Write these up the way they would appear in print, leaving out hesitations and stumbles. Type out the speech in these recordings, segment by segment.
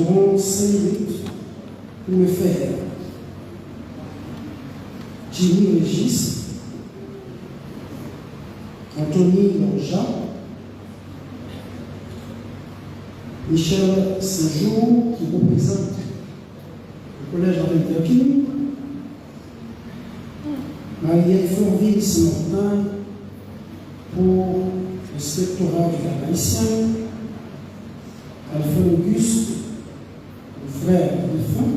aurons 5 minutes pour me faire Jimmy Régis, Anthony Lonja, Michel Séjour, qui représente le collège Henri-Perkin, Marielle Fourville Saint-Martin pour l'inspectorat du Cap haïtien, Alphonse Auguste, le frère défunt,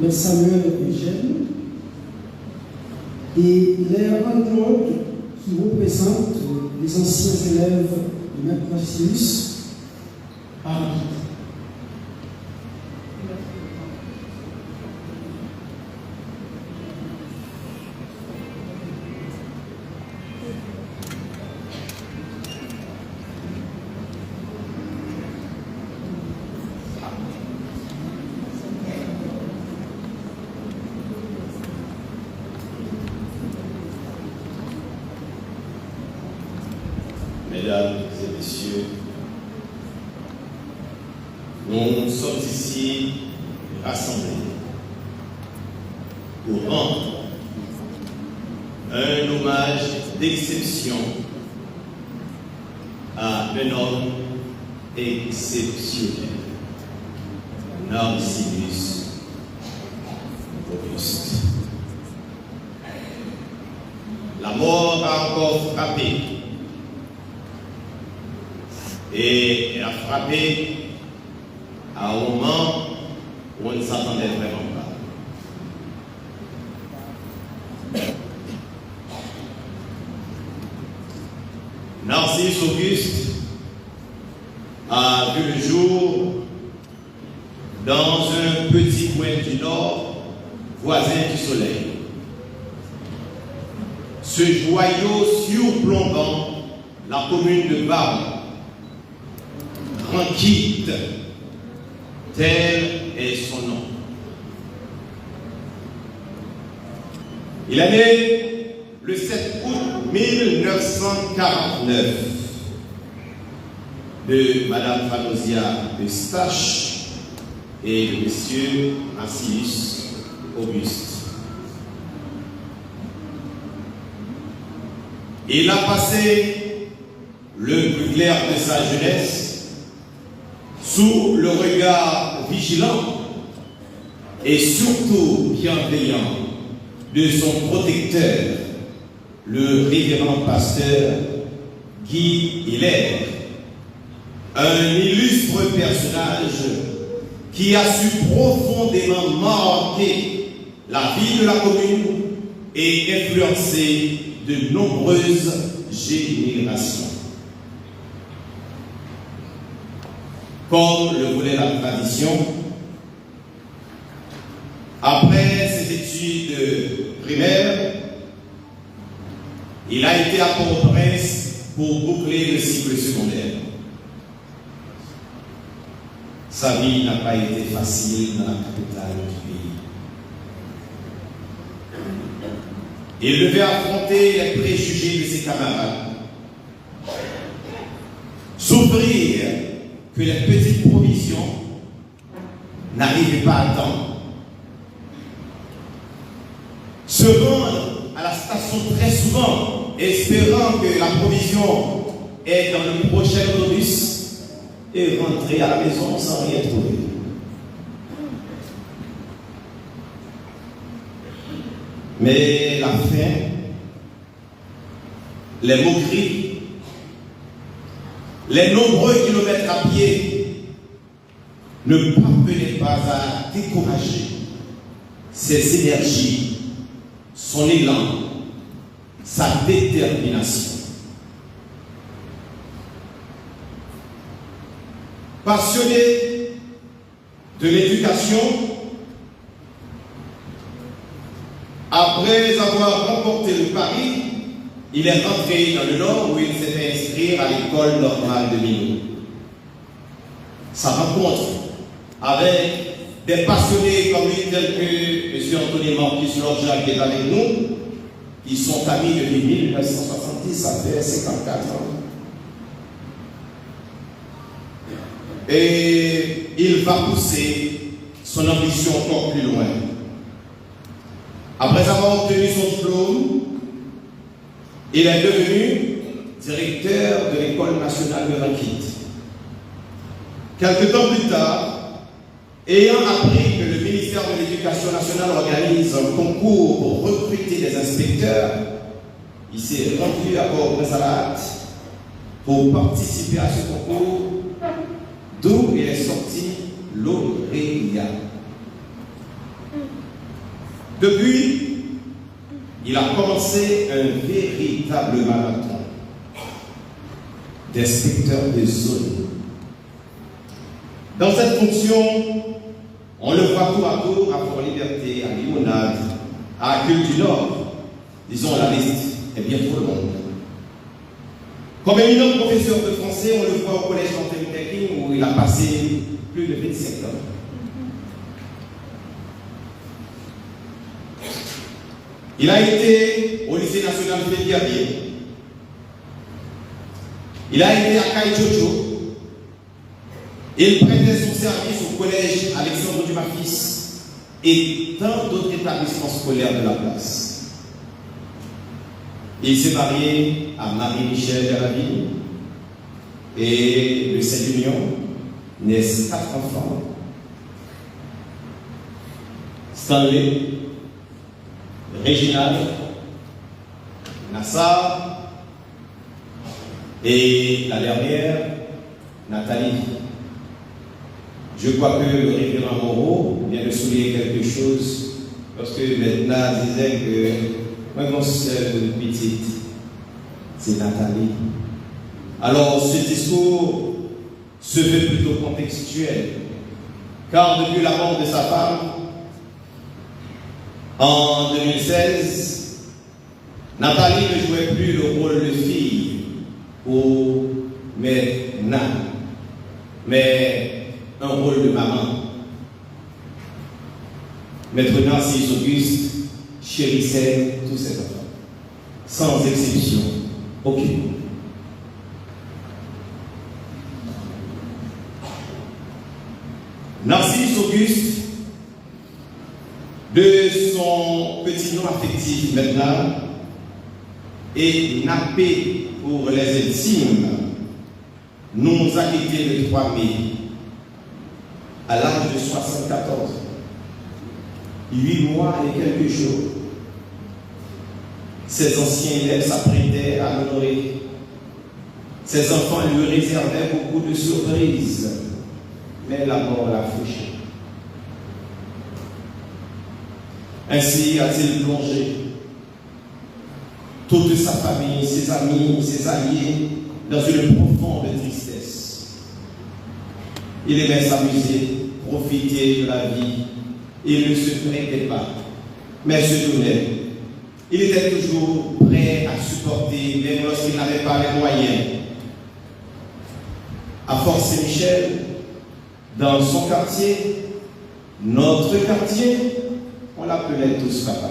M. Samuel Eugène, et Léa Claude qui représente les anciens élèves de Maître Macius à Rapide. Mesdames et messieurs, nous sommes ici rassemblés pour rendre un hommage d'exception à un homme exceptionnel, Narcissus Auguste. La mort a encore frappé. Et elle a frappé à un moment où on ne s'attendait vraiment pas. Narcisse Auguste a vu le jour dans un petit coin du Nord, voisin du Soleil. Ce joyau surplombant la commune de Barbe, tranquille, tel est son nom. Il est né le 7 août 1949 de Madame Fanosia Eustache et de Monsieur Narcissus Auguste. Il a passé le plus clair de sa jeunesse sous le regard vigilant et surtout bienveillant de son protecteur, le révérend pasteur Guy Hilaire, un illustre personnage qui a su profondément marquer la vie de la commune et influencer de nombreuses générations. Comme le voulait la tradition, après ses études primaires, il a été à Port-au-Prince pour boucler le cycle secondaire. Sa vie n'a pas été facile dans la capitale du pays. Il devait affronter les préjugés de ses camarades, souffrir que les petites provisions n'arrivaient pas à temps, se rendre à la station très souvent, espérant que la provision est dans le prochain autobus et rentrer à la maison sans rien trouver. Mais la faim, les moqueries, les nombreux kilomètres à pied ne parvenaient pas à décourager ses énergies, son élan, sa détermination. Passionné de l'éducation, après avoir remporté le pari, il est rentré dans le Nord où il s'est fait inscrire à l'école normale de Millau. Sa rencontre avec des passionnés comme lui, tels que M. Anthony Marcus Lorja qui est avec nous, qui sont amis depuis 1970, ça fait 54 ans. Et il va pousser son ambition encore plus loin. Après avoir obtenu son diplôme, il est devenu directeur de l'École nationale de Rakit. Quelque temps plus tard, ayant appris que le ministère de l'Éducation nationale organise un concours pour recruter des inspecteurs, il s'est rendu à Port-au-Prince pour participer à ce concours, d'où il est sorti lauréat. Depuis, il a commencé un véritable marathon d'inspecteur de zone. Dans cette fonction, on le voit tour à tour à Fort-Liberté, à Limonade, à Culte du Nord. Disons, la liste est bien trop longue. Comme éminent professeur de français, on le voit au collège Polytechnique où il a passé plus de 25 ans. Il a été au lycée national de Fédiabier. Il a été à Kaïchocho. Il prêtait son service au collège Alexandre Dumas-Fils et tant d'autres établissements scolaires de la place. Il s'est marié à Marie-Michel de la Ville et de cette union naissent 4 enfants. Stanley, Réginald, Nassar et la dernière, Nathalie. Je crois que le révérend Moreau vient de souligner quelque chose parce que maintenant disait que moi, mon seul petite, c'est Nathalie. Alors, ce discours se veut plutôt contextuel, car depuis la mort de sa femme, en 2016, Nathalie ne jouait plus le rôle de fille ou maintenant, mais un rôle de maman. Maître Narcisse Auguste chérissait tous ses enfants, sans exception aucune. Narcisse Auguste, de son petit nom affectif maintenant, et nappé pour les intimes, nous a quittés le 3 mai, à l'âge de 74 ans. 8 mois et quelques jours. Ses anciens élèves s'apprêtaient à l'honorer. Ses enfants lui réservaient beaucoup de surprises, mais la mort l'a fauché. Ainsi a-t-il plongé toute sa famille, ses amis, ses alliés dans une profonde tristesse. Il aimait s'amuser, profiter de la vie. Il ne se plaignait pas, mais se donnait. Il était toujours prêt à supporter, même lorsqu'il n'avait pas les moyens. À Fort Saint-Michel, dans son quartier, notre quartier, on l'appelait tous papa.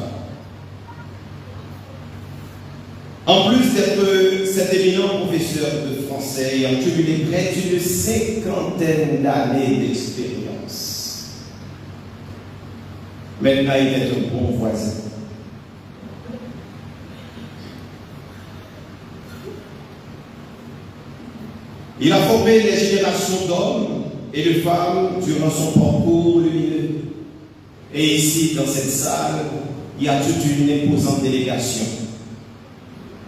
En plus d'être cet éminent professeur de français ayant cumulé près d'une 50aine d'années d'expérience, maintenant il est un bon voisin. Il a formé les générations d'hommes et de femmes durant son parcours lumineux. Et ici, dans cette salle, il y a toute une imposante délégation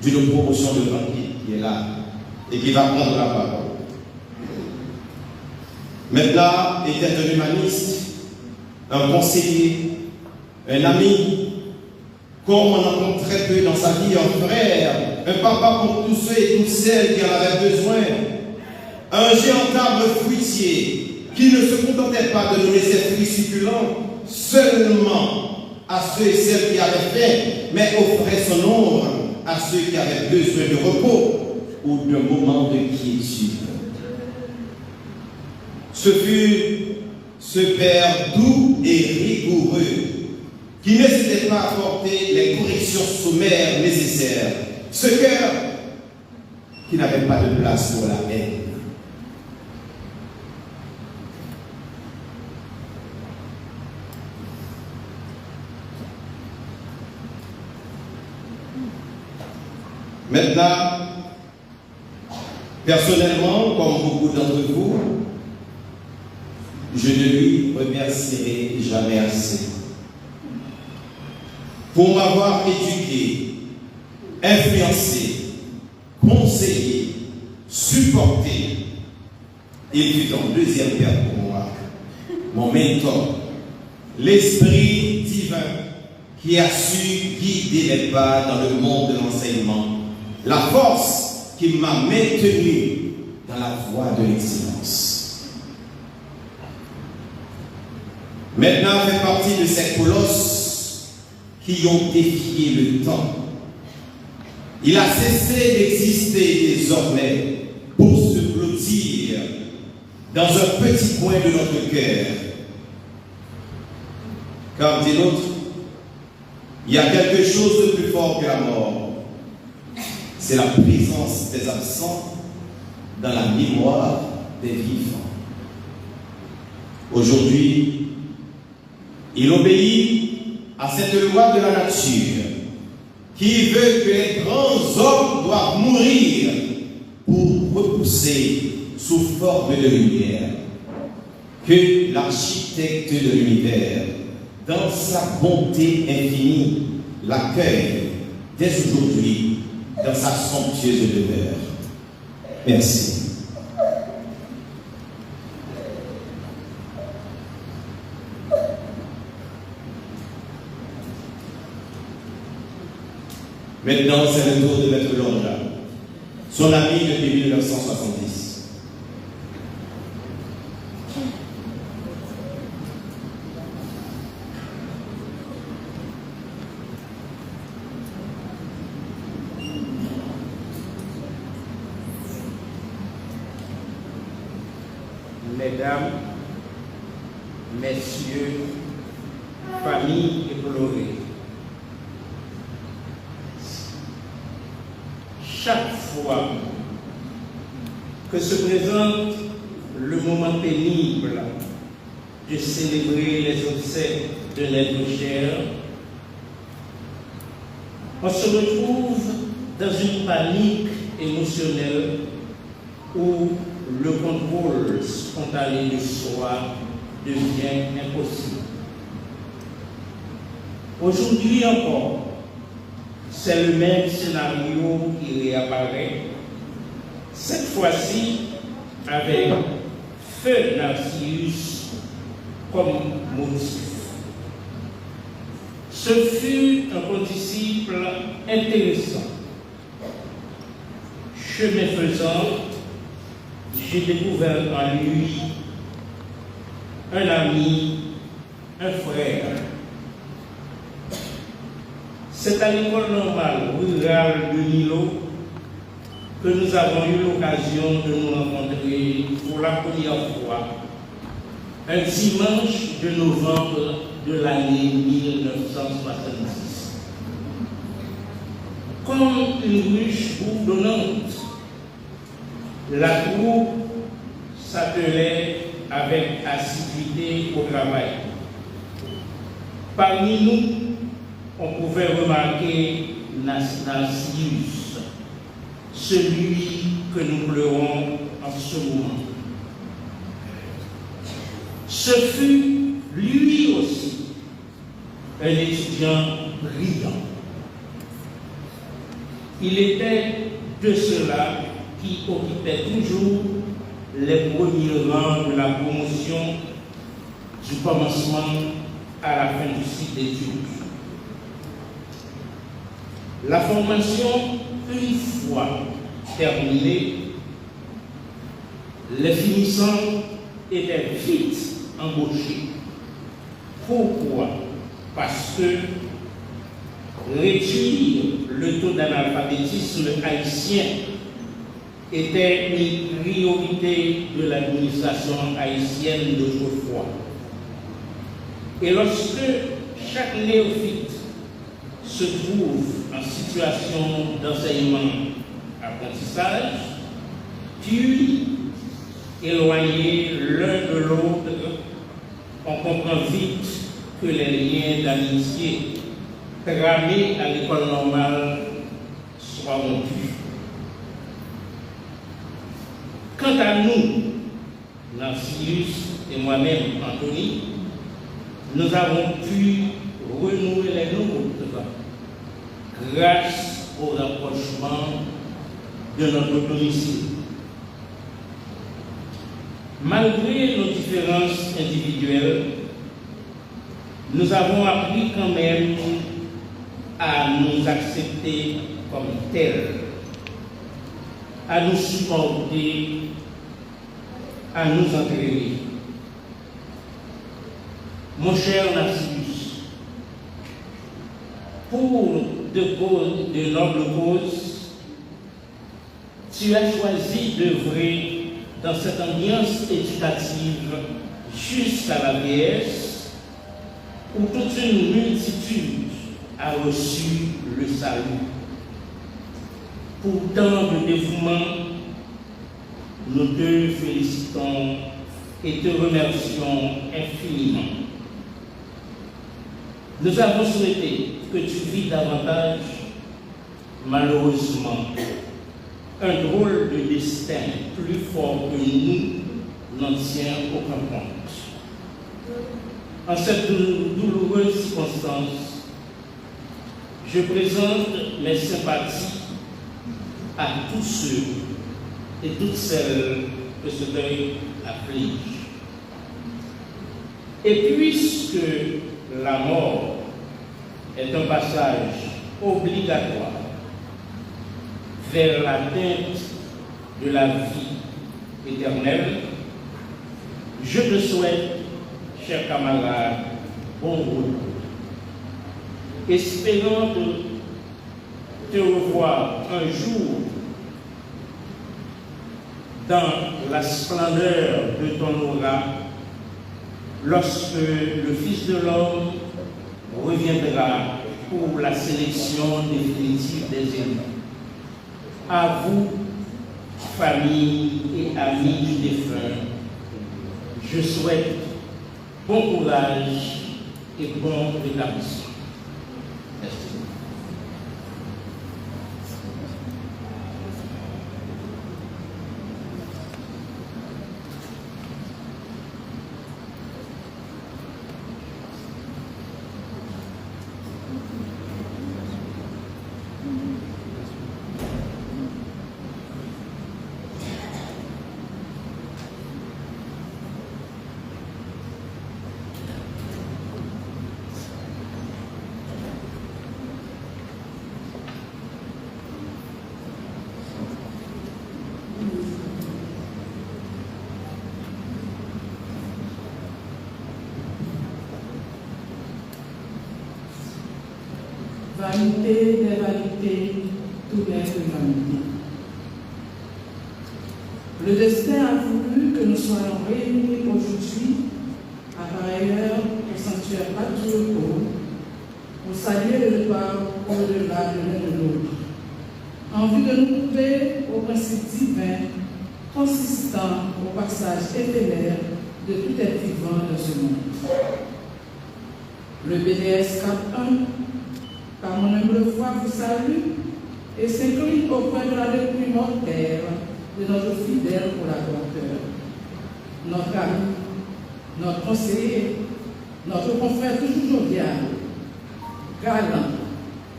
d'une promotion de banquier qui est là et qui va prendre la parole. Maintenant, était un humaniste, un conseiller, un ami, comme on en rencontre très peu dans sa vie, un frère, un papa pour tous ceux et toutes celles qui en avaient besoin, un géant arbre fruitier qui ne se contentait pas de donner ses fruits succulents seulement à ceux et celles qui avaient faim, mais offrait son ombre à ceux qui avaient besoin de repos ou d'un moment de quiétude. Ce fut ce père doux et rigoureux qui n'hésitait pas à apporter les corrections sommaires nécessaires. Ce cœur qui n'avait pas de place pour la haine. Maintenant, personnellement, comme beaucoup d'entre vous, je ne lui remercierai jamais assez pour m'avoir éduqué, influencé, conseillé, supporté. Il fut un deuxième père pour moi, mon mentor, l'esprit divin qui a su guider les pas dans le monde de l'enseignement, la force qui m'a maintenu dans la voie de l'excellence. Maintenant fait partie de ces colosses qui ont défié le temps. Il a cessé d'exister désormais pour se blottir dans un petit coin de notre cœur. Car dit l'autre, il y a quelque chose de plus fort que la mort. C'est la présence des absents dans la mémoire des vivants. Aujourd'hui, il obéit à cette loi de la nature qui veut que les grands hommes doivent mourir pour repousser sous forme de lumière. Que l'architecte de l'univers, dans sa bonté infinie, l'accueille dès aujourd'hui dans sa somptueuse demeure. Merci. Maintenant, c'est le tour de Maître Lonja, son ami depuis 1970. Mesdames, Messieurs, famille éplorée, chaque fois que se présente le moment pénible de célébrer les obsèques de l'être cher, on se retrouve dans une panique émotionnelle où le contrôle spontané du soi devient impossible. Aujourd'hui encore, c'est le même scénario qui réapparaît, cette fois-ci avec Feu Narcisse comme motif. Ce fut un condisciple intéressant. Chemin faisant, j'ai découvert en lui un ami, un frère. C'est à l'école normale rurale de Nilo que nous avons eu l'occasion de nous rencontrer pour la première fois, un dimanche de novembre de l'année 1966. Comme une ruche bourdonnante, la troupe s'attelait avec assiduité au travail. Parmi nous, on pouvait remarquer Narcisse, celui que nous pleurons en ce moment. Ce fut lui aussi un étudiant brillant. Il était de ceux-là qui occupaient toujours les premiers rangs de la promotion du commencement à la fin du cycle d'études. La formation, une fois terminée, les finissants étaient vite embauchés. Pourquoi? Parce que réduire le taux d'analphabétisme haïtien était une priorité de l'administration haïtienne d'autrefois. Et lorsque chaque néophyte se trouve en situation d'enseignement-apprentissage, puis éloignés l'un de l'autre, on comprend vite que les liens d'amitié tramés à l'école normale soit rompu. Quant à nous, Nancius et moi-même, Anthony, nous avons pu renouer les nôtres grâce au rapprochement de notre domicile. Malgré nos différences individuelles, nous avons appris quand même à nous accepter comme tels, à nous supporter, à nous entraîner. Mon cher Narcissus, pour de nobles causes, tu as choisi d'œuvrer dans cette ambiance éducative jusqu'à la vieillesse, où toute une multitude a reçu le salut. Pour tant de dévouement, nous te félicitons et te remercions infiniment. Nous avons souhaité que tu vis davantage, malheureusement, un drôle de destin plus fort que nous n'en tient aucun compte. En cette douloureuse circonstance, je présente mes sympathies à tous ceux et toutes celles que ce deuil afflige. Et puisque la mort est un passage obligatoire vers l'atteinte de la vie éternelle, je te souhaite, chers camarades, bon retour, espérant te revoir un jour dans la splendeur de ton aura, lorsque le Fils de l'homme reviendra pour la sélection définitive des élus. À vous, famille et amis du défunt, je souhaite bon courage et bon rétablissement. Merci. Vanité des vanités, tout n'est que vanité. Le destin a voulu que nous soyons réunis aujourd'hui, à pareille heure, au sanctuaire patriarcal, pour saluer le départ au-delà de l'un de l'autre, en vue de nous prouver au principe divin, consistant au passage éphémère de tout être vivant dans ce monde. Le BDS 4.1, par mon humble voix, vous salue et s'incline auprès de la dépouille mortelle de notre fidèle collaborateur, notre ami, notre conseiller, notre confrère toujours jovial, galant,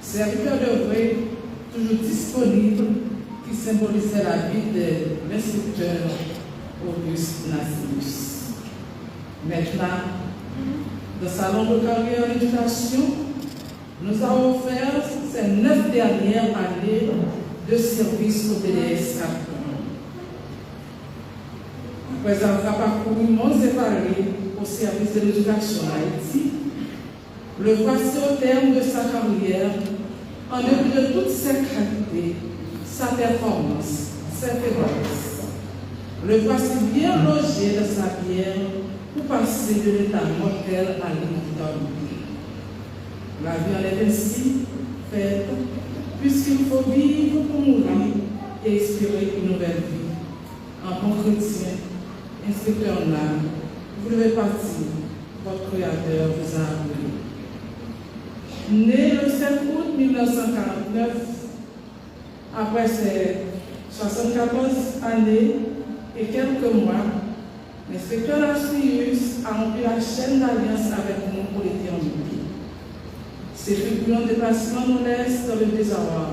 serviteur de vrai, toujours disponible, qui symbolisait la vie de l'instructeur Auguste Nassius. Maintenant, dans sa longue carrière en éducation, nous avons offert ces 9 dernières années de service au BDS 4. Après avoir parcouru monts et vallées au service de l'éducation en Haïti, le voici au terme de sa carrière, en dépit de toutes ses qualités, sa performance, ses faiblesses. Le voici bien logé dans sa bière pour passer de l'état mortel à l'immortalité. La vie en est ainsi faite, puisqu'il faut vivre pour mourir et espérer une nouvelle vie. En bon chrétien, inspecteur en âme, vous devez partir, votre Créateur vous a appelé. Né le 7 août 1949, après ces 74 années et quelques mois, l'inspecteur Asnius a rempli la chaîne d'alliance avec nous pour l'éternité. Ces fulgurants déplacements nous laissent dans le désarroi,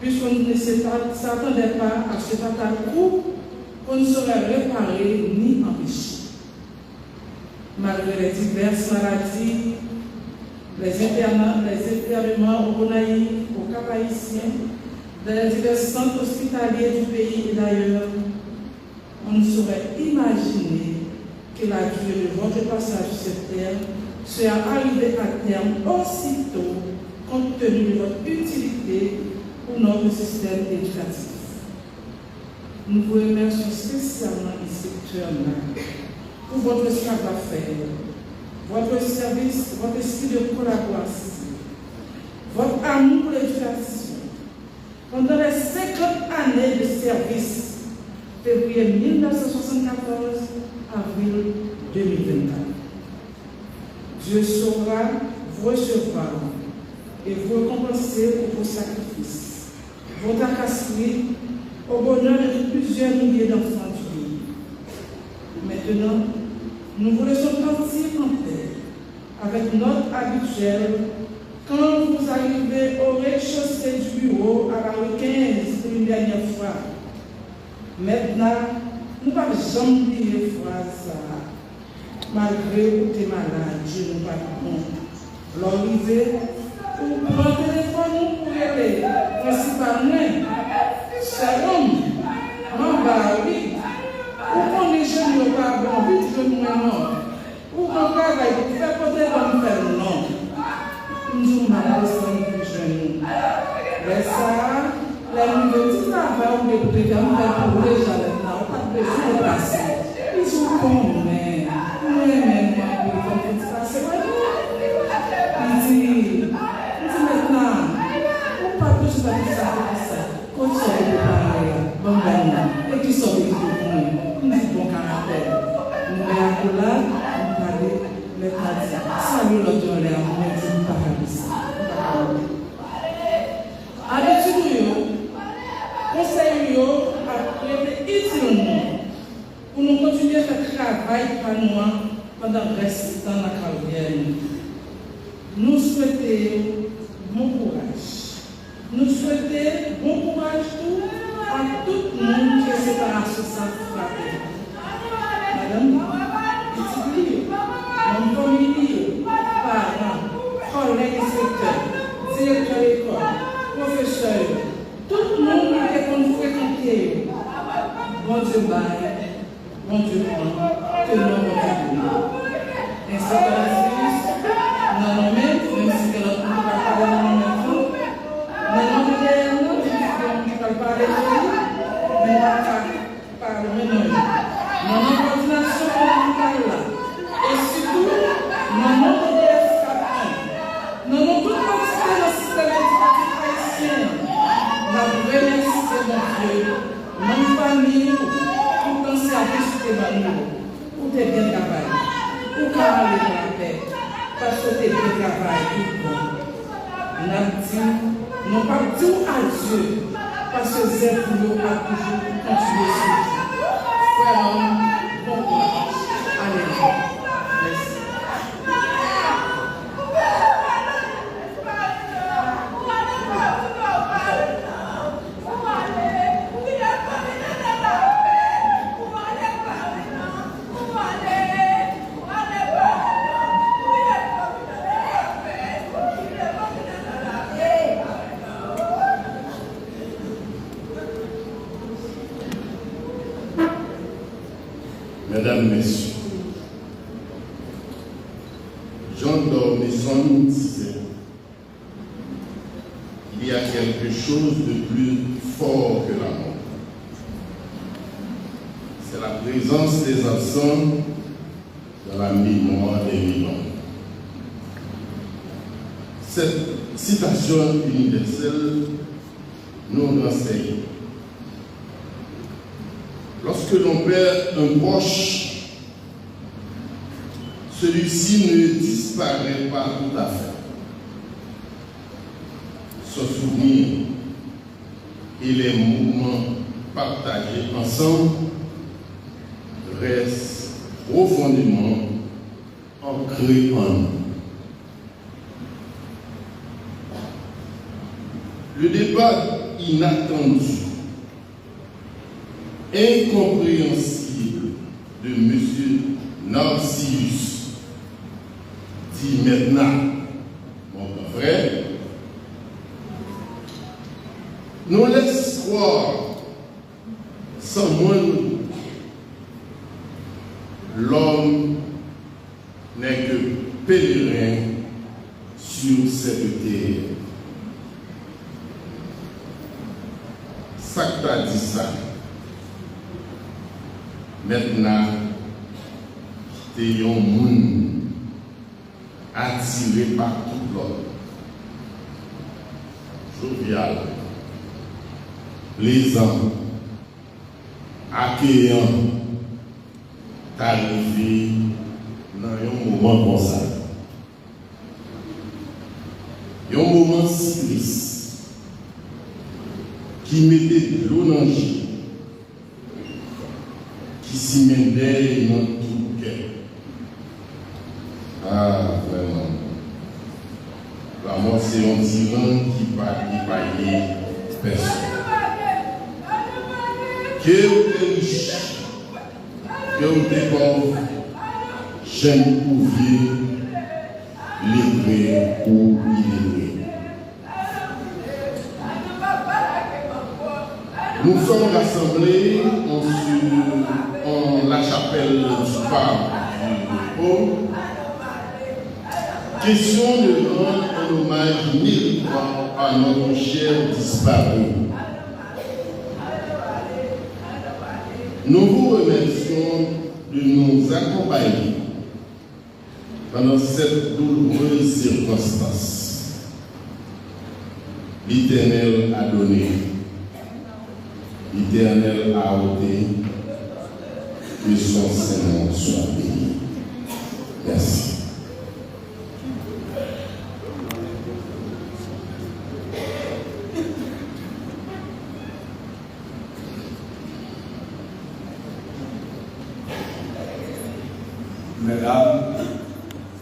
puisqu'on ne s'attendait pas à ce fatal coup qu'on ne saurait réparer ni empêcher. Malgré les diverses maladies, les internements au Bonaï, au Cap-Haïtien, dans les divers centres hospitaliers du pays et d'ailleurs, on ne saurait imaginer que la durée de votre passage sur cette terre soit arrivée à terme aussitôt, compte tenu de votre utilité pour notre système éducatif. Nous vous remercions spécialement, inspecteur Mac, pour votre savoir-faire, votre service, votre esprit de collaboration, votre amour pour l'éducation. Pendant les 50 années de service, février 1974, avril 2024. Dieu saura vous recevoir et vous récompenser pour vos sacrifices, votre acasserie au bonheur de plusieurs milliers d'enfants du pays. Maintenant, nous vous laissons partir en paix avec notre habituel quand vous arrivez au rez-de-chaussée du bureau à la rue 15 pour une dernière fois. Maintenant, nous ne pouvons jamais oublier phrase malgré que tu es malade, Dieu nous pardonne. L'arrivée, ou prendre le téléphone pour aller, principalement, c'est l'homme, non, bah oui, ou qu'on est jeune, ou pas bon, vite, je nous non, ou qu'on travaille, pour faire porter comme faire, non. Nous m'avons plus jeune. Mais ça, la nouvelle travail, on est prêt à nous faire pour les gens maintenant, pas de besoin de passer. Ils sont cons, mais même moi, pour faire ça, c'est vrai. Il dit maintenant, on pas plus de ça pour ça. Quand tu sors de parler, bon ben, et qui sort de tout, on dit bon caractère. Nous mettons à coller, on parle, les cadres, salut l'autre, on est à moi, on parle de ça. Habitude, conseil, après, utilement, pour nous continuer à faire travail par nous pendant le reste de la carrière. Nous souhaitons bon courage. Nous souhaitons bon courage à tout le monde qui est séparation sans frapper. Madame, étudiants, mon famille, parents, collègues, inspecteurs, directeurs d'école, professeurs, tout le monde qui est qu'on fréquenter. Bon Dieu baille, bon Dieu prend, que nous avons inspecteur non, non, même si c'est notre monde qui parle dans le même temps, mais non, qui parle pas les gens, mais par le même nom. Non, coordination communautaire là. Et surtout, non, non, tout participé dans le système éducatif haïtien. Nous remercions mon Dieu, mon famille, pour ton service que nous pour te bien travailler, pour travailler dans la paix. Parce que tu es bien travaillé. Nous pas dit à Dieu, parce que c'est pour nous à toujours continuer sur Dieu. Frère, bon courage. Allez, merci. Mesdames, Messieurs, Jean Dormesson disait il y a quelque chose de plus fort que la mort. C'est la présence des absents dans la mémoire des vivants. Cette citation universelle nous renseigne. Lorsque l'on perd un proche, celui-ci ne disparaît pas tout à fait. Son souvenir et les moments partagés ensemble restent profondément ancrés en nous. Le départ inattendu, incompréhensible de M. Narcissus, dit maintenant, mon frère, nous laisse croire, sans moindre doute, l'homme n'est que pèlerin sur cette terre. Ça que t'as dit ça. Maintenant, t'es un monde attiré par tout l'autre. Jovial, plaisant, accueillant, t'arrives dans un moment comme ça. Un moment si triste qui mettait de l'eau dans le jus, qui s'y mettait dans tout le cœur. Ah, vraiment. La mort, c'est un tyran qui ne paye personne. Que vous êtes riche, que vous êtes pauvre, j'aime pouviez livrer ou illégrer. Nous sommes rassemblés en la chapelle du Pape du Repos. Question de rendre un hommage méritant à notre cher disparu. Nous vous remercions de nous accompagner pendant cette douloureuse circonstance. L'Éternel a donné. L'Éternel a ôté, que son Seigneur soit béni. Merci. Mesdames,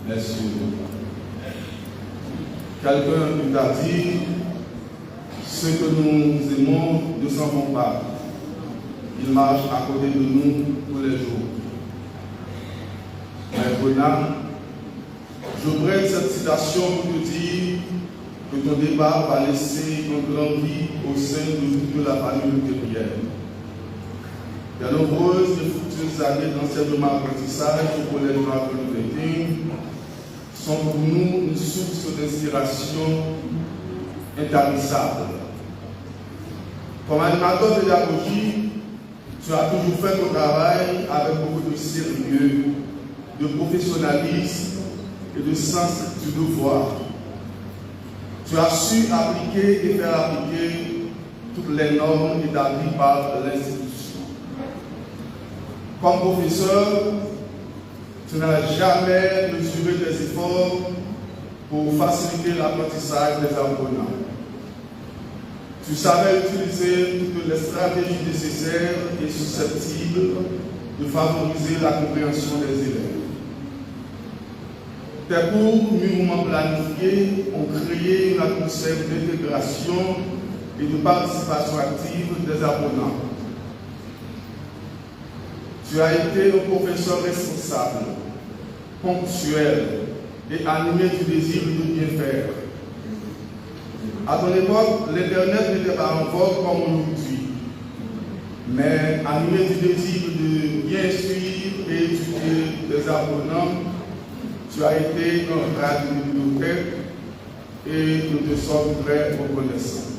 messieurs, quelqu'un nous a dit, ceux que nous aimons ne s'en vont pas. Ils marchent à côté de nous tous les jours. Mais Bernard, je prête cette citation pour te dire que ton départ va laisser un grand vide au sein de toute la famille de prière. De nombreuses et fructueuses années d'enseignement apprentissage au collège Martin sont pour nous une source d'inspiration intarissable. Comme animateur pédagogique, tu as toujours fait ton travail avec beaucoup de sérieux, de professionnalisme et de sens du devoir. Tu as su appliquer et faire appliquer toutes les normes établies par l'institution. Comme professeur, tu n'as jamais mesuré tes efforts pour faciliter l'apprentissage des apprenants. Tu savais utiliser toutes les stratégies nécessaires et susceptibles de favoriser la compréhension des élèves. Tes cours mûrement planifiés ont créé une atmosphère d'intégration et de participation active des apprenants. Tu as été un professeur responsable, ponctuel et animé du désir de bien faire. À ton époque, l'Internet n'était pas en vogue comme aujourd'hui, mais animé du désir de bien suivre et étudier des apprenants, tu as été un rat de bibliothèque et nous te sommes très reconnaissants.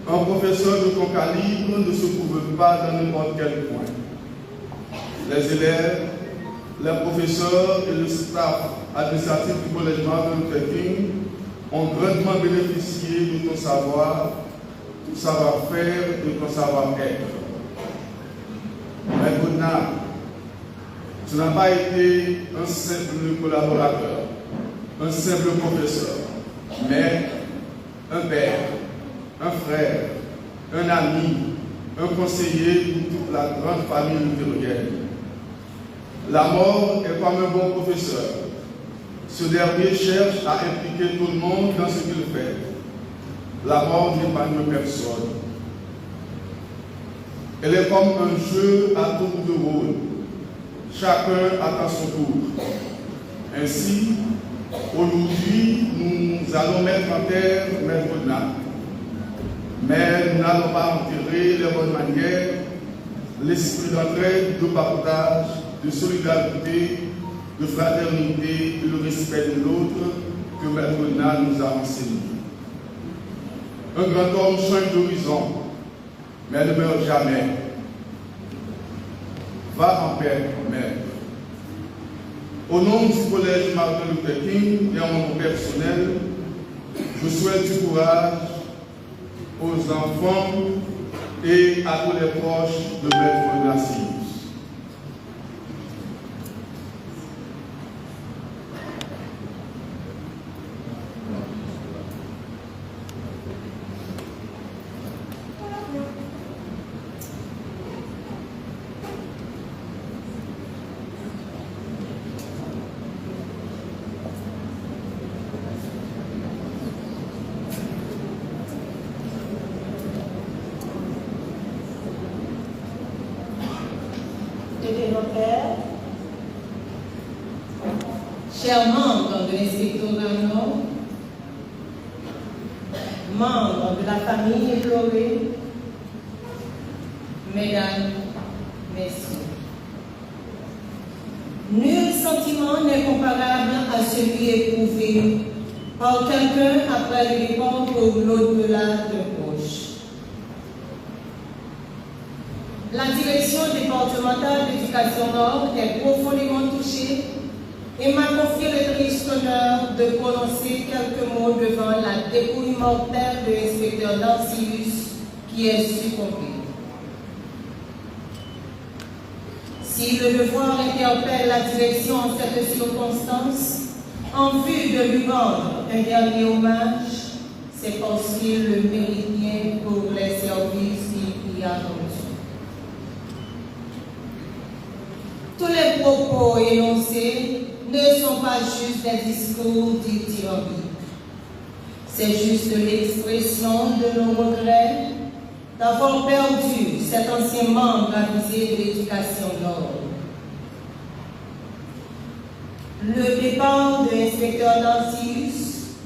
Un professeur de ton calibre ne se trouve pas dans n'importe quel coin. Les élèves, les professeurs et le staff administratif du collège Martin Luther King ont grandement bénéficié de ton savoir, ton savoir-faire et de ton savoir-être. Mais Bernard, tu n'as pas été un simple collaborateur, un simple professeur, mais un père, un frère, un ami, un conseiller pour toute la grande famille luthérienne. La mort est comme un bon professeur. Ce dernier cherche à impliquer tout le monde dans ce qu'il fait. La mort n'épargne personne. Elle est comme un jeu à tour de rôle. Chacun attend son tour. Ainsi, aujourd'hui, nous allons mettre en terre Mère Godna. Mais nous n'allons pas enterrer les bonnes manières, l'esprit d'entraide, de partage, de solidarité, de fraternité et le respect de l'autre que Mère Godna nous a enseigné. Un grand homme change d'horizon, mais ne meurt jamais. Va en paix, Mère. Au nom du collège Martin Luther King et en mon nom personnel, je souhaite du courage aux enfants et à tous les proches de Maître Nassir. Chers membres de l'inspectorat Nord, membres de la famille éplorée, mesdames, messieurs, nul sentiment n'est comparable à celui éprouvé par quelqu'un après le départ pour l'au-delà d'un proche. La direction départementale d'éducation Nord est profondément touchée et m'a confié le triste honneur de prononcer quelques mots devant la dépouille mortelle de l'inspecteur Narcius qui est succombé. Si le devoir interpelle la direction en cette circonstance, en vue de lui rendre un dernier hommage, c'est parce qu'il le mérite bien pour les services qu'il y a rendus. Tous les propos énoncés ne sont pas juste des discours dithyrambiques. C'est juste l'expression de nos regrets d'avoir perdu cet ancien membre avisé de l'éducation Nord. Le départ de l'inspecteur Narcius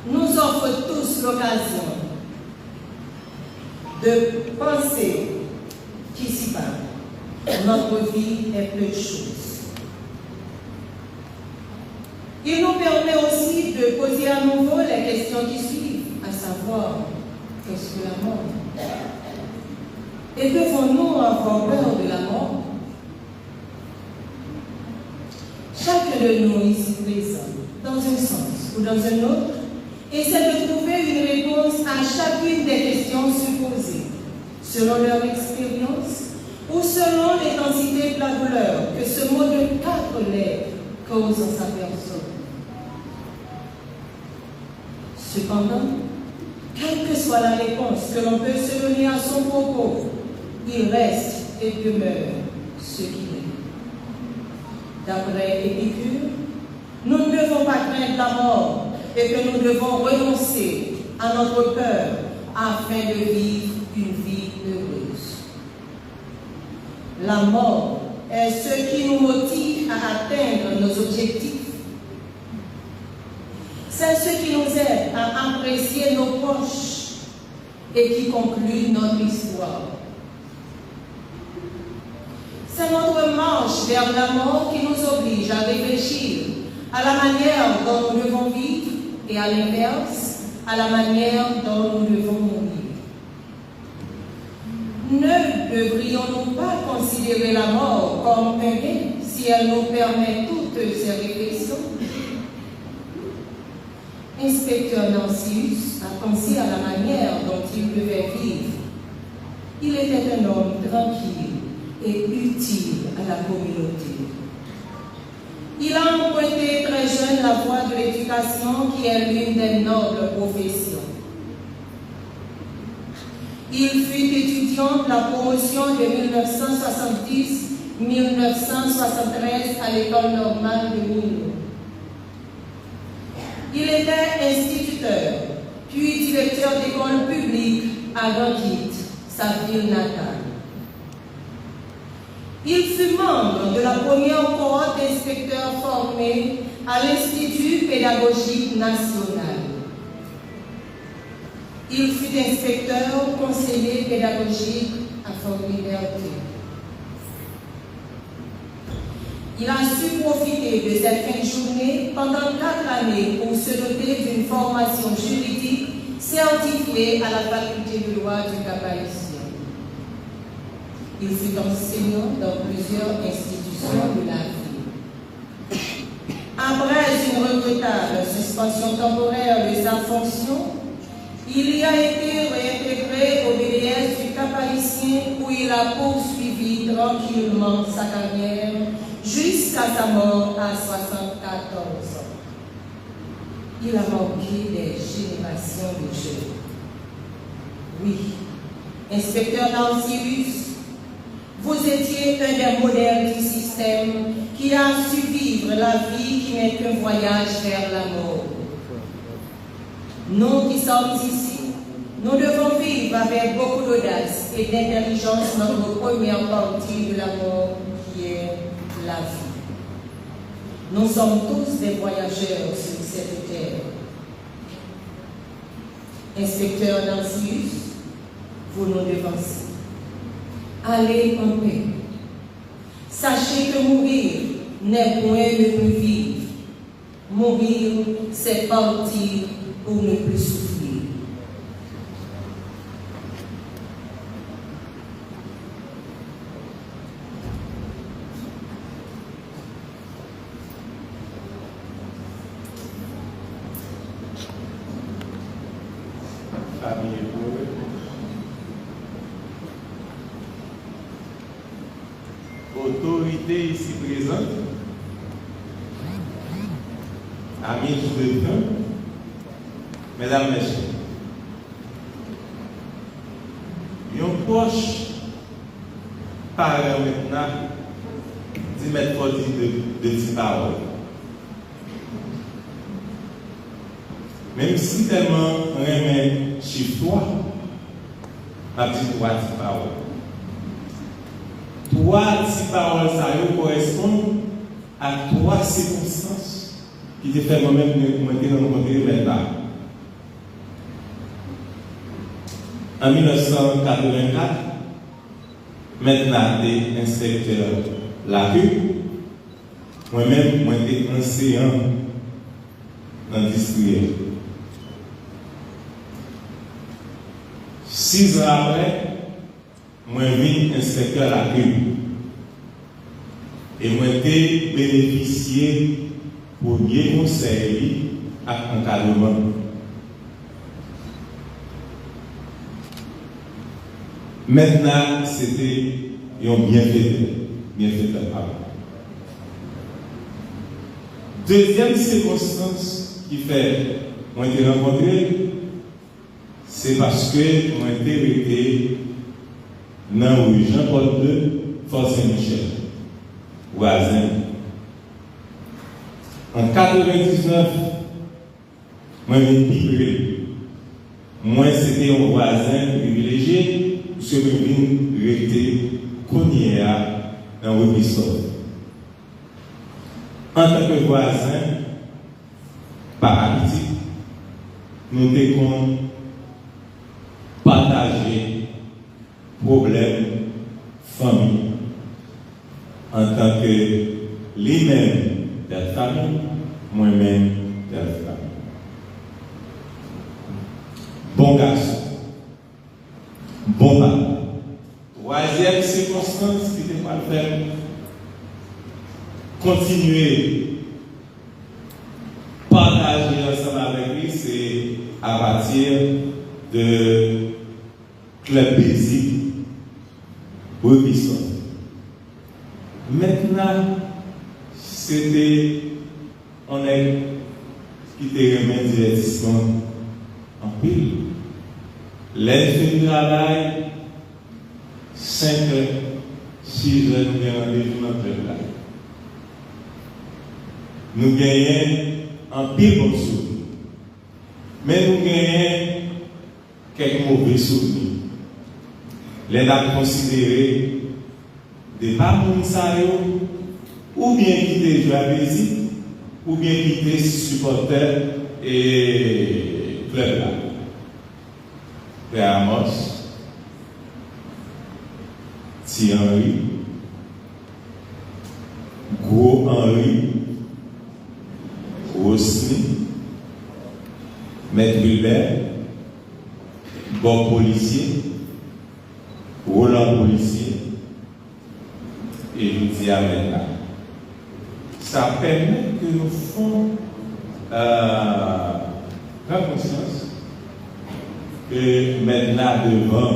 nous offre tous l'occasion de penser qu'ici-bas, notre vie est peu de choses. Il nous permet aussi de poser à nouveau les questions qui suivent, à savoir, qu'est-ce que la mort? Et devons-nous avoir peur de la mort? Chacun de nous ici présent, dans un sens ou dans un autre, essaie de trouver une réponse à chacune des questions supposées, selon leur expérience ou selon l'intensité de la douleur que ce mot de 4 lettres cause en sa personne. Cependant, quelle que soit la réponse que l'on peut se donner à son propos, il reste et demeure ce qu'il est. D'après Épicure, nous ne devons pas craindre la mort et que nous devons renoncer à notre peur afin de vivre une vie heureuse. La mort est ce qui nous motive à atteindre nos objectifs. C'est ce qui nous aide à apprécier nos proches et qui conclut notre histoire. C'est notre marche vers la mort qui nous oblige à réfléchir à la manière dont nous devons vivre et à l'inverse, à la manière dont nous devons mourir. Ne devrions-nous pas considérer la mort comme un bien si elle nous permet toutes ces réflexions? Inspecteur Narcius a pensé à la manière dont il devait vivre. Il était un homme tranquille et utile à la communauté. Il a emprunté très jeune la voie de l'éducation qui est l'une des nobles professions. Il fut étudiant de la promotion de 1970-1973 à l'école normale de Milo. Il était instituteur, puis directeur d'école publique à Gandhit, sa ville natale. Il fut membre de la première cohorte d'inspecteurs formés à l'Institut pédagogique national. Il fut inspecteur conseiller pédagogique à Fort-Liberté. Il a su profiter de cette fin de journée pendant 4 années pour se doter d'une formation juridique certifiée à la faculté de droit du Cap-Haïtien. Il fut enseignant dans plusieurs institutions de la ville. Après une regrettable suspension temporaire de sa fonction, il y a été réintégré au BDS du Cap-Haïtien où il a poursuivi tranquillement sa carrière jusqu'à sa mort à 74 ans. Il a marqué des générations de jeunes. Oui, inspecteur Nautilus, vous étiez un des modèles du système qui a su vivre la vie qui n'est qu'un voyage vers la mort. Nous qui sommes ici, nous devons vivre avec beaucoup d'audace et d'intelligence notre première partie de la mort qui est la vie. Nous sommes tous des voyageurs sur cette terre. Inspecteur Nautilus, vous nous devancez. Allez en paix. Sachez que mourir n'est point ne plus vivre. Mourir, c'est partir pour ne plus souffrir. Autorité ici présente, amis du défunt, mesdames, messieurs, un proche parle maintenant 10 mètres de 10 paroles. Même si tellement on remet chiffre 3, la petite 3 paroles. 3 paroles, ça correspond à 3 circonstances qui te fait moi-même commenter dans mon côté maintenant. En 1984, maintenant, j'étais inspecteur la rue. Moi-même, j'étais enseignant dans l'industriel. 6 ans après, moi, je suis inspecteur la rue. Et moi, j'ai bénéficié pour bien conseiller à l'encadrement. Maintenant, c'était un bienfait avant. Deuxième circonstance qui fait moi été rencontré, c'est parce que moi été arrêté dans rue Jean-Paul II, Fort Saint-Michel, voisin. En 1999, moi j'ai migré. Moi c'était un voisin privilégié, parce que je viens rester Konyea dans le Bissau. En tant que voisin paralytique, nous devons partager problèmes, famille, en tant que lui-même de la famille, moi-même de la famille. Bon garçon, bon papa. Troisième circonstance qui était pas le faire, continuer partager ensemble avec lui, c'est à partir de club basique Robinson. Maintenant, c'était on est qui te remet divertissement en pile. Les fins de travail, 5 heures, 6 heures, nous avons rendez-vous dans le club là. Nous gagnons un pile bon souvenir. Mais nous gagnons quelques mauvais souvenirs. Les avons considérés des pas ou bien quitter jouer à Bézi, ou bien quitter supporter et club là. Père Amos, Thierry, Gros Henri, Rosny, Maître Wilbert, Bon Policier, Roland Policier, et nous disons maintenant. Ça permet que nous fassions prendre conscience que maintenant devant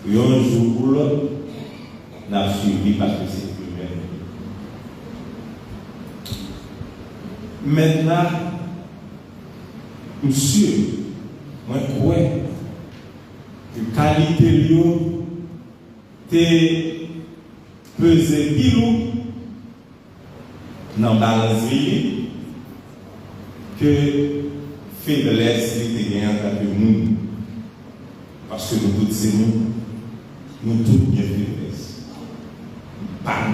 un jour ou l'autre, nous avons suivi parce que c'est plus même. Maintenant, monsieur, moi je crois que la qualité est pesée pilou dans la balance que faiblesse était gagnée entre nous. Parce que nous tous, c'est nous tous bien faiblesse. Pas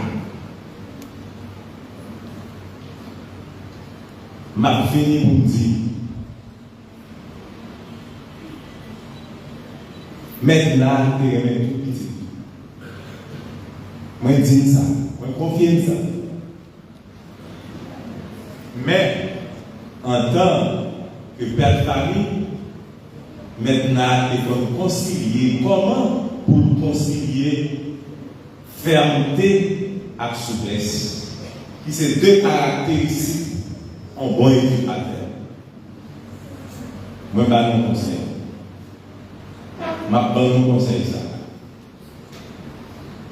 m'a fini pour me dire maintenant, tu es tout petit. Moi, je dis ça, moi, je confie ça. Mais, en tant que père de famille, maintenant, il faut concilier. Comment pour concilier fermeté et souplesse? Qui sont deux caractéristiques en bon éducateur. Moi, je vais vous conseiller. Je vais vous conseiller ça.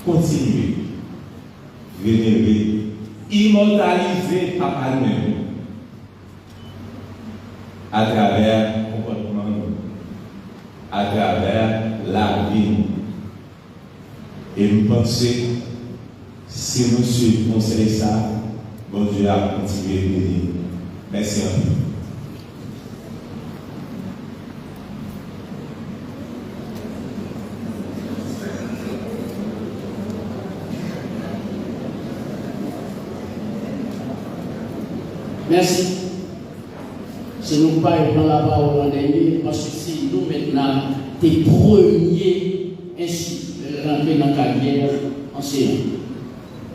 Continuez, vénérer, immortaliser Papa nous à travers le comportement, à travers la vie. Et nous pensons, si nous suivons conseil ça, bon Dieu a continué de bénir. Merci à vous. Merci. Si nous ne pouvons pas prendre la parole en dernier, parce que si nous maintenant, des premiers rentrer dans la carrière enseignants,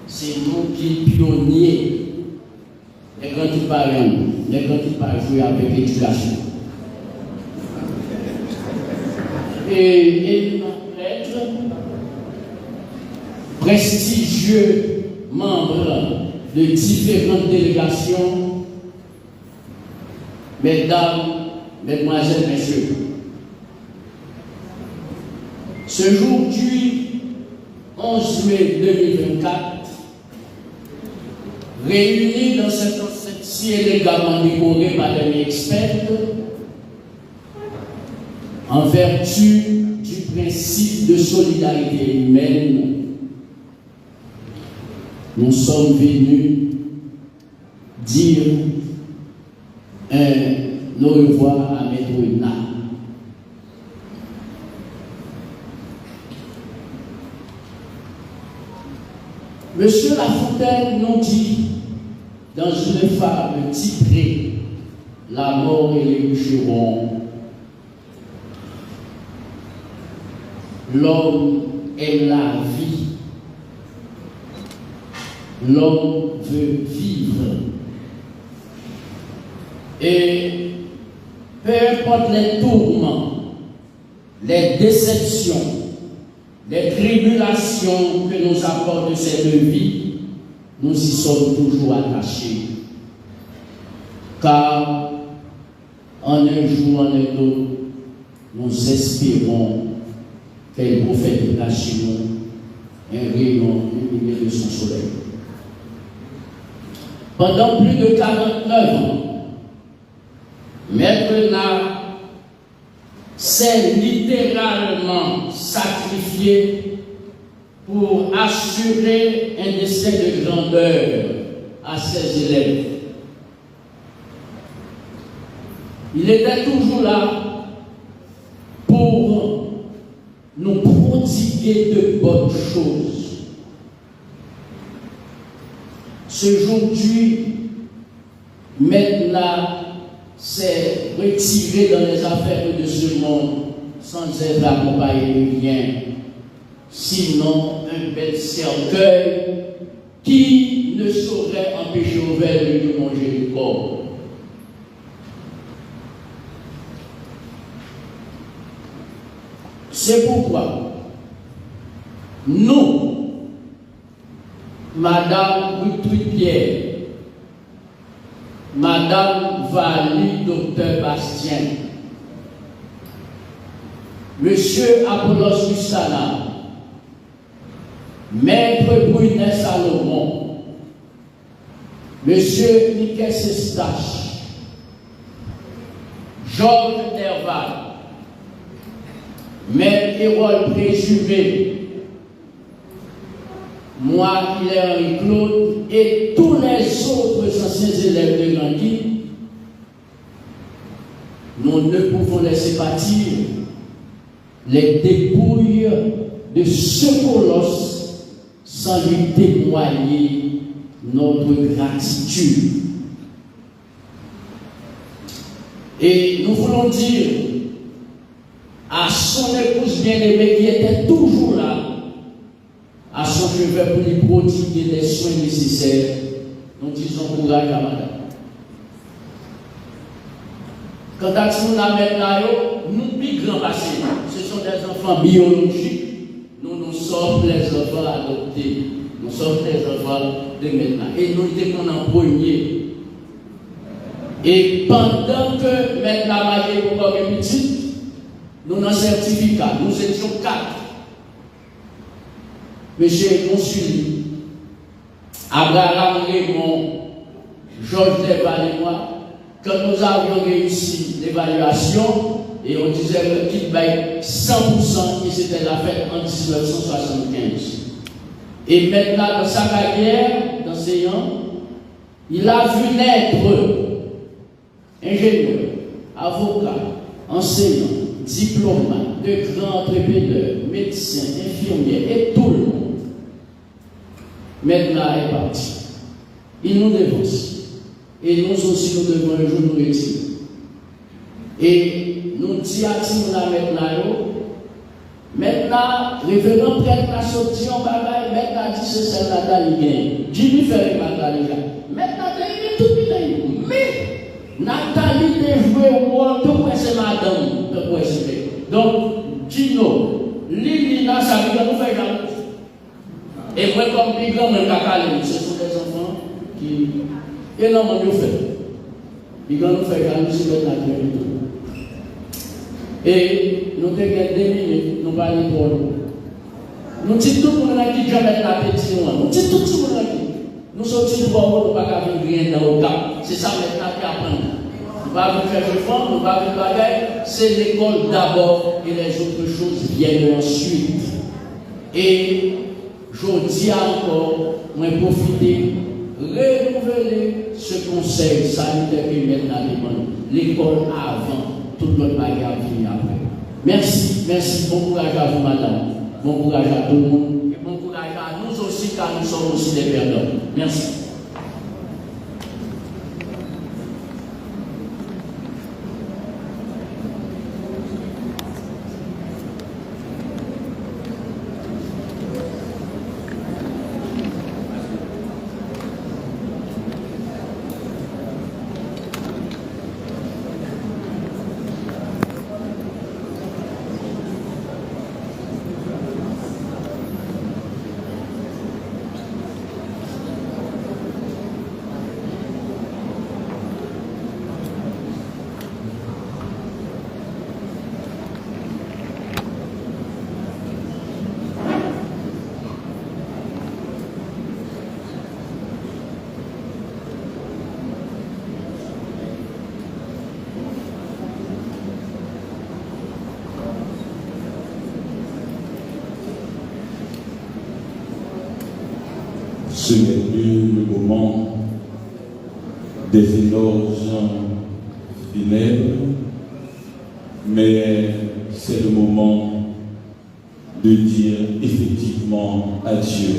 c'est nous qui pionniers, les grands qui parlent jouer avec l'éducation. Et nous être prestigieux membres de différentes délégations. Mesdames, Mesdemoiselles, Messieurs, ce jour du 11 mai 2024, réunis dans cette enceinte si élégamment décorée par les experts, en vertu du principe de solidarité humaine, nous sommes venus dire nos revoirs à Maître Ina. Monsieur Lafontaine nous dit dans une fable titrée La mort et les bûcherons, l'homme aime la vie, l'homme veut vivre. Et peu importe les tourments, les déceptions, les tribulations que nous apporte cette vie, nous y sommes toujours attachés. Car en un jour, en un autre, nous espérons qu'elle prophète chez nous un rayon lumineux de son soleil. Pendant plus de 49 ans, Maître Ina s'est littéralement sacrifié pour assurer un destin de grandeur à ses élèves. Il était toujours là pour nous prodiguer de bonnes choses. Aujourd'hui, maintenant, s'est retiré dans les affaires de ce monde sans être accompagné de rien, sinon un bel cercueil qui ne saurait empêcher au verre de manger le corps. C'est pourquoi nous, Madame Ruth-Pierre, Madame Valie, Docteur Bastien, Monsieur Apollos Mustana, Maître Brunet Salomon, Monsieur Mikel Sestache, Georges Derval, Maître Hérol Présumé, moi, Henri Claude, et tous les autres anciens élèves de Gandhi, nous ne pouvons laisser partir les dépouilles de ce colosse sans lui témoigner notre gratitude. Et nous voulons dire à son épouse bien-aimée qui était toujours là, à son chevet pour lui prodiguer les soins nécessaires, nous disons courage à madame. Quant à ce qu'on amène là, nous plus grands passés, ce sont des enfants biologiques, nous sommes les enfants adoptés, nous sommes les enfants de maintenant. Et nous étions en premier. Et pendant que maintenant marié pour encore une petite, nous avons un certificat, nous étions 4. Monsieur Consuli, Abraham Raymond, Georges Deval et moi, quand nous avions réussi l'évaluation, et on disait qu'il baille 100%, et c'était la fête en 1975. Et maintenant, dans sa carrière d'enseignant, il a vu naître ingénieur, avocat, enseignant, diplomate, de grands entrepreneurs, médecins, infirmiers et tout le monde. Maintenant, il est parti. Il nous dévance. Et nous aussi, nous devons un jour nous retirer. Et nous disons à tout maintenant, révérend prêtre a sorti en bagaille, maintenant, dit c'est celle Nathalie gagne. Jimmy fait Nathalie gagne. Maintenant, il est tout petit. Mais, Nathalie devait voir tout pour c'est madame, tout pour c'est. Donc, Gino, Lilina, ça veut dire nous faire jamais. Et moi, comme les grands, ce sont des enfants qui. Et non, on nous fait. Les grands nous fait jamais, c'est notre naturel. Et nous avons 2 minutes, nous parlons pour nous. Nous disons tout le monde qui jamais la petite. Nous disons tout le monde qui. Nous sommes tous pour nous, nous ne pouvons pas rien dans le cas. C'est ça maintenant qui apprend. Nous ne pouvons pas faire réforme, nous ne pouvons pas faire bagaille. C'est l'école d'abord et les autres choses viennent ensuite. Et je dis encore, moi profiter, renouveler ce conseil sanitaire qui met dans l'école avant, tout notre bagarre vient après. Merci, merci, bon courage à vous madame, bon courage à tout le monde, et bon courage à nous aussi car nous sommes aussi des perdants. Merci. ce n'est plus le moment des éloges funèbres, mais c'est le moment de dire effectivement adieu